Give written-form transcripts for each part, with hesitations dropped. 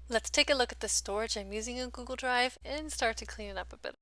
Let's take a look at the storage I'm using in Google Drive and start to clean it up a bit.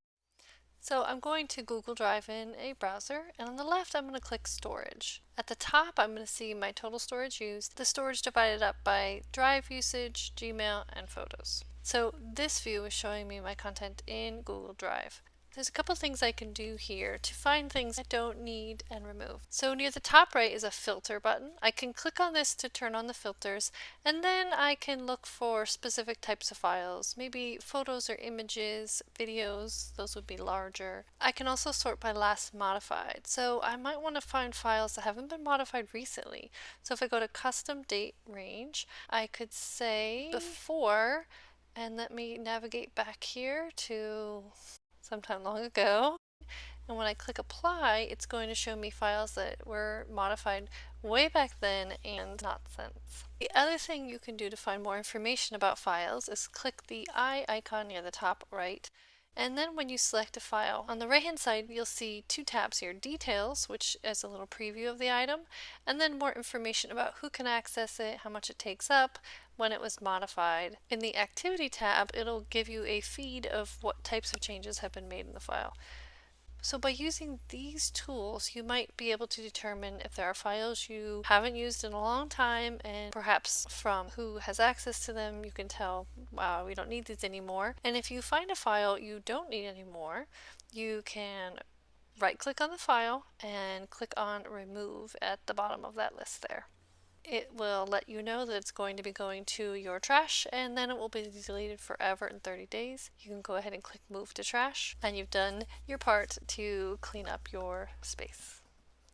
So I'm going to Google Drive in a browser, and on the left I'm going to click Storage. At the top I'm going to see my total storage used, the storage divided up by drive usage, Gmail, and photos. So this view is showing me my content in Google Drive. There's a couple things I can do here to find things I don't need and remove. So near the top right is a filter button. I can click on this to turn on the filters, and then I can look for specific types of files, maybe photos or images, videos, those would be larger. I can also sort by last modified. So I might want to find files that haven't been modified recently. So if I go to custom date range, I could say before, and let me navigate back here to sometime long ago. And when I click apply, it's going to show me files that were modified way back then and not since. The other thing you can do to find more information about files is click the eye icon near the top right. And then when you select a file, on the right hand side you'll see two tabs here, Details, which is a little preview of the item, and then more information about who can access it, how much it takes up, when it was modified. In the Activity tab, it'll give you a feed of what types of changes have been made in the file. So by using these tools, you might be able to determine if there are files you haven't used in a long time, and perhaps from who has access to them, you can tell, wow, we don't need these anymore. And if you find a file you don't need anymore, you can right click on the file and click on remove at the bottom of that list there. It will let you know that it's going to be going to your trash, and then it will be deleted forever in 30 days. You can go ahead and click move to trash, and you've done your part to clean up your space.